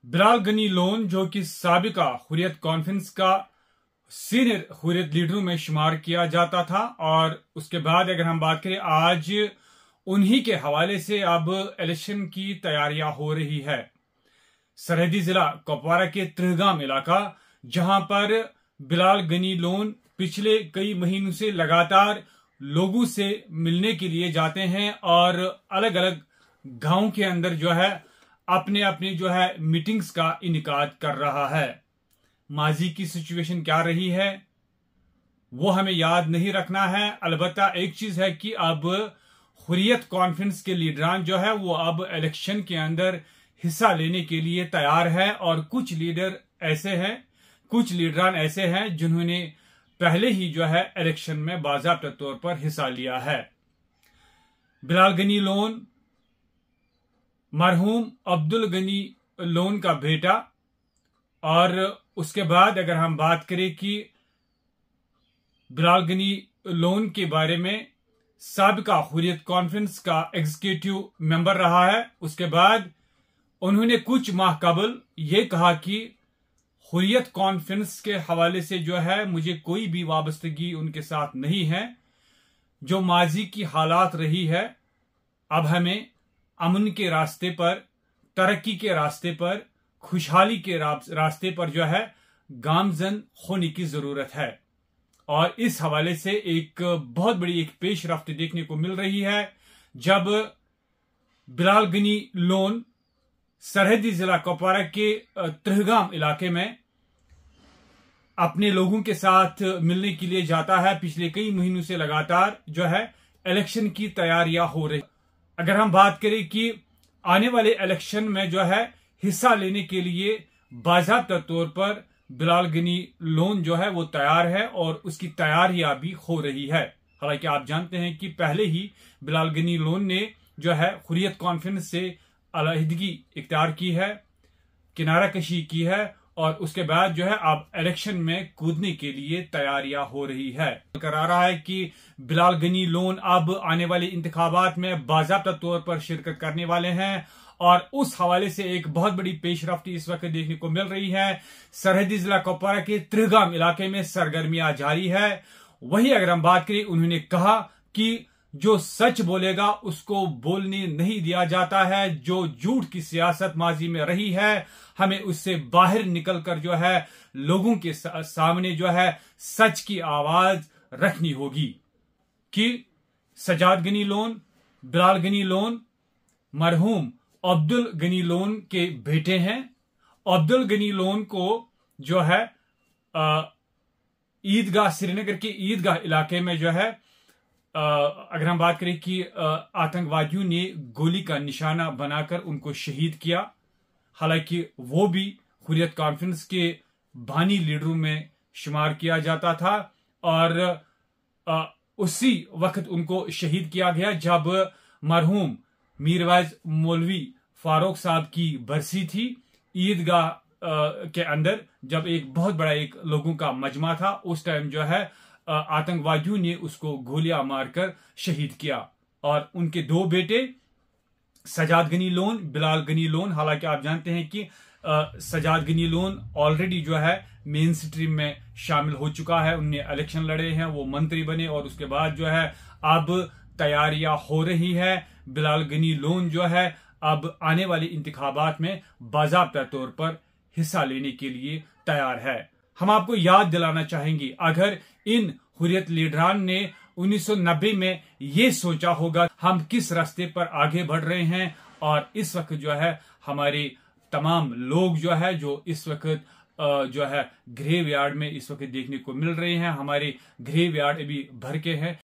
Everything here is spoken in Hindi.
बिलाल गनी लोन जो कि साबिका हुर्रियत कॉन्फ्रेंस का सीनियर हुर्रियत लीडरों में शुमार किया जाता था। और उसके बाद अगर हम बात करें, आज उन्हीं के हवाले से अब इलेक्शन की तैयारियां हो रही है। सरहदी जिला कुपवारा के त्रिहगाम इलाका, जहां पर बिलाल गनी लोन पिछले कई महीनों से लगातार लोगों से मिलने के लिए जाते हैं और अलग अलग गांव के अंदर जो है अपने अपने जो है मीटिंग्स का इनेकाद कर रहा है। माजी की सिचुएशन क्या रही है वो हमें याद नहीं रखना है। अलबत्ता एक चीज है कि अब हुर्रियत कॉन्फ्रेंस के लीडरान जो है वो अब इलेक्शन के अंदर हिस्सा लेने के लिए तैयार है। और कुछ लीडरान ऐसे हैं जिन्होंने पहले ही जो है इलेक्शन में बाज़ाब्ता तौर पर हिस्सा लिया है। बिलाल गनी लोन मरहूम अब्दुल गनी लोन का बेटा। और उसके बाद अगर हम बात करें कि बिलाल गनी लोन के बारे में, साबिका हुर्रियत कॉन्फ्रेंस का एग्जीक्यूटिव मेंबर रहा है। उसके बाद उन्होंने कुछ माह कबल ये कहा कि हुर्रियत कॉन्फ्रेंस के हवाले से जो है मुझे कोई भी वाबस्तगी उनके साथ नहीं है। जो माजी की हालात रही है, अब हमें अमन के रास्ते पर, तरक्की के रास्ते पर, खुशहाली के रास्ते पर जो है गामजन होने की जरूरत है। और इस हवाले से एक बहुत बड़ी एक पेशरफ्त देखने को मिल रही है, जब बिलाल गनी लोन सरहदी जिला कुपवारा के त्रिहगाम इलाके में अपने लोगों के साथ मिलने के लिए जाता है। पिछले कई महीनों से लगातार जो है इलेक्शन की तैयारियां हो रही। अगर हम बात करें कि आने वाले इलेक्शन में जो है हिस्सा लेने के लिए बाज़ाब्ता तौर पर बिलाल गनी लोन जो है वो तैयार है और उसकी तैयारियां भी हो रही है। हालांकि आप जानते हैं कि पहले ही बिलाल गनी लोन ने जो है हुर्रियत कॉन्फ्रेंस से अलहदगी इख्तियार की है, किनारा कशी की है और उसके बाद जो है अब इलेक्शन में कूदने के लिए तैयारियां हो रही है। करा रहा है कि बिलाल गनी लोन अब आने वाले इंतखाबात में बाज़ाब्ता तौर पर शिरकत करने वाले हैं। और उस हवाले से एक बहुत बड़ी पेशरफ्ती इस वक्त देखने को मिल रही है। सरहदी जिला कुपवारा के त्रिहगाम इलाके में सरगर्मियां जारी है। वहीं अगर हम बात करें, उन्होंने कहा कि जो सच बोलेगा उसको बोलने नहीं दिया जाता है। जो झूठ की सियासत माजी में रही है, हमें उससे बाहर निकलकर जो है लोगों के सामने जो है सच की आवाज रखनी होगी। कि सजाद गनी लोन, बिलाल गनी लोन मरहूम अब्दुल गनी लोन के बेटे हैं। अब्दुल गनी लोन को जो है ईदगाह, श्रीनगर के ईदगाह इलाके में जो है अगर हम बात करें कि आतंकवादियों ने गोली का निशाना बनाकर उनको शहीद किया। हालांकि वो भी हुर्रियत कॉन्फ्रेंस के बानी लीडरों में शुमार किया जाता था और उसी वक्त उनको शहीद किया गया जब मरहूम मीरवाइज मौलवी फारूक साहब की बरसी थी। ईदगाह के अंदर जब एक बहुत बड़ा एक लोगों का मजमा था, उस टाइम जो है आतंकवादियों ने उसको गोलियां मारकर शहीद किया। और उनके दो बेटे सजाद गनी लोन, बिलाल गनी लोन, हालांकि आप जानते हैं कि सजाद गनी लोन ऑलरेडी जो है मेन स्ट्रीम में शामिल हो चुका है। उनने इलेक्शन लड़े हैं, वो मंत्री बने और उसके बाद जो है अब तैयारियां हो रही है। बिलाल गनी लोन जो है अब आने वाले इंतखाबात में बाज़ाब्ता तौर पर हिस्सा लेने के लिए तैयार है। हम आपको याद दिलाना चाहेंगे, अगर इन हुर्रियत लीडरान ने 1990 में ये सोचा होगा हम किस रास्ते पर आगे बढ़ रहे हैं, और इस वक्त जो है हमारे तमाम लोग जो है जो इस वक्त जो है ग्रेव यार्ड में इस वक्त देखने को मिल रहे हैं, हमारे ग्रेव यार्ड अभी भर के हैं,